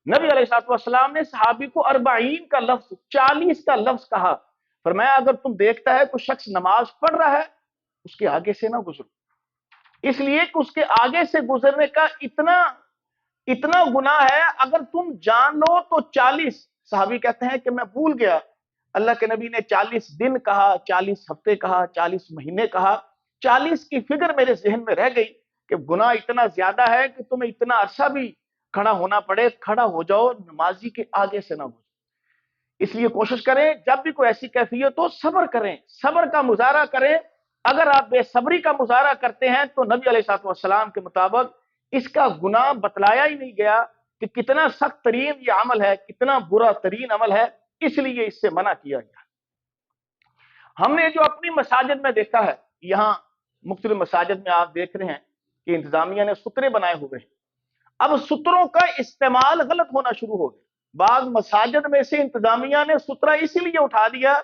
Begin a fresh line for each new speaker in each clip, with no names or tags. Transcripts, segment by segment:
नबी अलैहिस्सलाम ने सहाबी को 40 का लफ्ज, 40 का लफ्ज कहा। फरमाया अगर तुम देखता है कोई शख्स नमाज पढ़ रहा है, उसके आगे से ना गुजरो, इसलिए कि उसके आगे से गुजरने का इतना इतना गुनाह है। अगर तुम जान लो तो 40, सहाबी कहते हैं कि मैं भूल गया, अल्लाह के नबी ने 40 दिन कहा, 40 हफ्ते कहा, 40 महीने कहा, 40 की फिगर मेरे जहन में रह गई कि गुनाह इतना ज्यादा है कि तुम्हें इतना अरसा भी खड़ा होना पड़े। खड़ा हो जाओ, नमाजी के आगे से ना हो। इसलिए कोशिश करें जब भी कोई ऐसी कैफियत हो, सब्र करें, सब्र का मुजाहरा करें। अगर आप बेसब्री का मुजाहरा करते हैं तो नबी अलैहिस्सलाम के मुताबिक इसका गुनाह बतलाया ही नहीं गया कि कितना सख्त तरीन ये अमल है, कितना बुरा तरीन अमल है, इसलिए इससे मना किया गया। हमने जो अपनी मसाजिद में देखा है, यहाँ मुख्तलिफ मसाजिद में आप देख रहे हैं कि इंतजामिया ने सुतरे बनाए हुए हैं। अब सुतरों का इस्तेमाल गलत होना शुरू हो गया। बाग मसाजिद में से इंतजामिया ने सुतरा इसीलिए उठा दिया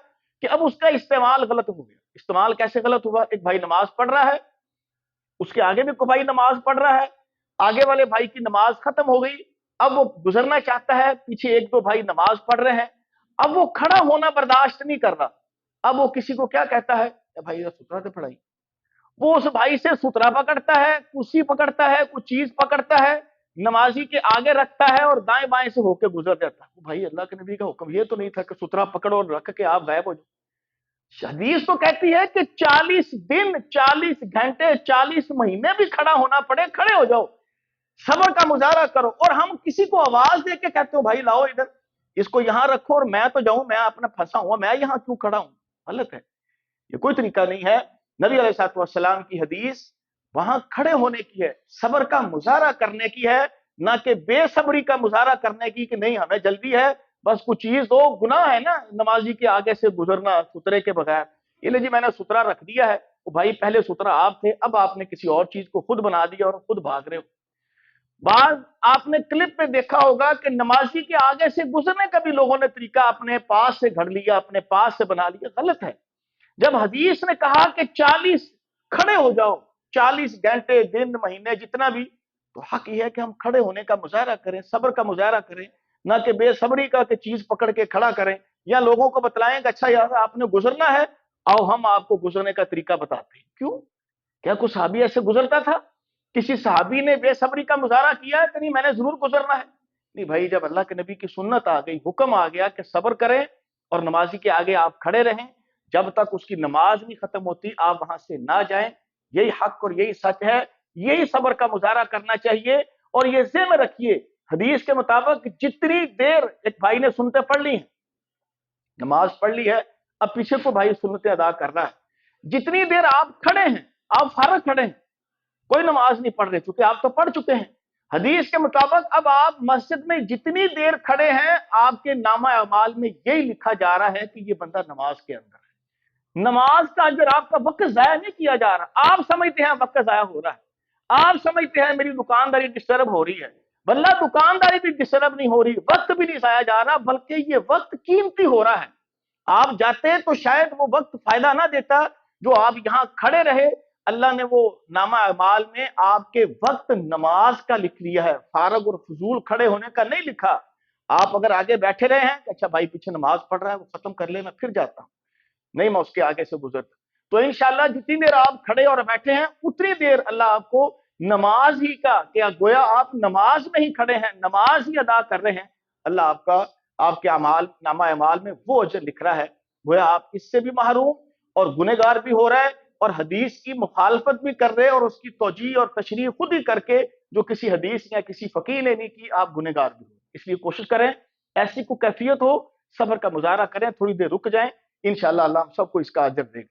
कि अब उसका इस्तेमाल गलत हो गया। इस्तेमाल कैसे गलत हुआ? एक भाई नमाज पढ़ रहा है, उसके आगे भी कोई भाई नमाज पढ़ रहा है, आगे वाले भाई की नमाज खत्म हो गई, अब वो गुजरना चाहता है, पीछे एक दो भाई नमाज पढ़ रहे हैं, अब वो खड़ा होना बर्दाश्त नहीं कर रहा। अब वो किसी को क्या कहता है, भाई सुतरा तो पढ़ाई। वो उस भाई से सुतरा पकड़ता है, कुर्सी पकड़ता है, कुछ चीज पकड़ता है, नमाजी के आगे रखता है और दाएं बाएं से होकर गुजर जाता है। भाई अल्लाह के नबी का हुक्म ये तो नहीं था कि सुतरा पकड़ो और रख के आप गायब हो जाओ। हदीस तो कहती है कि 40 दिन, 40 घंटे, 40 महीने भी खड़ा होना पड़े, खड़े हो जाओ, सब्र का मुजाहरा करो। और हम किसी को आवाज दे के कहते हो भाई लाओ इधर, इसको यहां रखो और मैं तो जाऊं, मैं अपना फंसा हुआ, मैं यहां क्यों खड़ा हूं? गलत है, ये कोई तरीका नहीं है। नबी अलैहिस्सलाम की हदीस वहां खड़े होने की है, सब्र का मुजाहरा करने की है, ना कि बेसब्री का मुजाहरा करने की कि नहीं हमें जल्दी है, बस कुछ चीज दो। गुनाह है ना नमाजी के आगे से गुजरना सुतरे के बगैर। ये जी मैंने सुतरा रख दिया है, वो भाई पहले सुतरा आप थे, अब आपने किसी और चीज को खुद बना दिया और खुद भाग रहे हो। बाद आपने क्लिप में देखा होगा कि नमाजी के आगे से गुजरने का भी लोगों ने तरीका अपने पास से घड़ लिया, अपने पास से बना लिया। गलत है। जब हदीस ने कहा कि 40 खड़े हो जाओ, 40 घंटे, दिन, महीने, जितना भी, तो हक यह है कि हम खड़े होने का मुजाहरा करें, सब्र का मुजाहरा करें, ना कि बेसब्री का कि चीज पकड़ के खड़ा करें या लोगों को बतलाएं कि अच्छा यार आपने गुजरना है, आओ हम आपको गुजरने का तरीका बताते हैं। क्यों? क्या कोई सहाबी ऐसे गुजरता था? किसी सहाबी ने बेसब्री का मुजाहरा किया है कि नहीं मैंने जरूर गुजरना है? नहीं भाई, जब अल्लाह के नबी की सुन्नत आ गई, हुक्म आ गया कि सब्र करें और नमाजी के आगे आप खड़े रहें, जब तक उसकी नमाज नहीं खत्म होती आप वहां से ना जाएं। यही हक और यही सच है, यही सब्र का मुजाहरा करना चाहिए। और ये ज़हन रखिए, हदीस के मुताबिक जितनी देर एक भाई ने सुन्नतें पढ़ ली हैं, नमाज पढ़ ली है, अब पीछे को भाई सुन्नतें अदा कर रहा है, जितनी देर आप खड़े हैं, आप फारग खड़े हैं, कोई नमाज नहीं पढ़ रहे, चूंकि आप तो पढ़ चुके हैं। हदीस के मुताबिक अब आप मस्जिद में जितनी देर खड़े हैं, आपके नामा अमाल में यही लिखा जा रहा है कि ये बंदा नमाज के अंदर है। नमाज का अजर, आपका वक्त जाया नहीं किया जा रहा। आप समझते हैं वक्त जाया हो रहा है, आप समझते हैं मेरी दुकानदारी डिस्टर्ब हो रही है, वल्लाह दुकानदारी भी डिस्टर्ब नहीं हो रही, वक्त भी नहीं जाया जा रहा, बल्कि ये वक्त कीमती हो रहा है। आप जाते तो शायद वो वक्त फायदा ना देता जो आप यहां खड़े रहे। अल्लाह ने वो नामा अमाल में आपके वक्त नमाज का लिख लिया है, फारग और फजूल खड़े होने का नहीं लिखा। आप अगर आगे बैठे रहे हैं कि अच्छा भाई पीछे नमाज पढ़ रहा है, वो खत्म कर ले, मैं फिर जाता हूं, नहीं मैं उसके आगे से गुजरता, तो इंशाल्लाह जितनी देर आप खड़े और बैठे हैं उतनी देर अल्लाह आपको नमाज ही का, क्या गोया आप नमाज में ही खड़े हैं, नमाज ही अदा कर रहे हैं, अल्लाह आपका आपके अमाल, नामा अमाल में वो अजर लिख रहा है। गोया आप इससे भी महरूम और गुनहगार भी हो रहा है और हदीस की मुखालफत भी कर रहे हैं और उसकी तौजीह और तशरीह खुद ही करके जो किसी हदीस या किसी फकीह ने नहीं की, आप गुनहगार भी हो। इसलिए कोशिश करें ऐसी कोई कैफियत हो, सब्र का मुजाहरा करें, थोड़ी देर रुक जाएं, इंशाअल्लाह अल्लाह हम सबको इसका अजर देगा।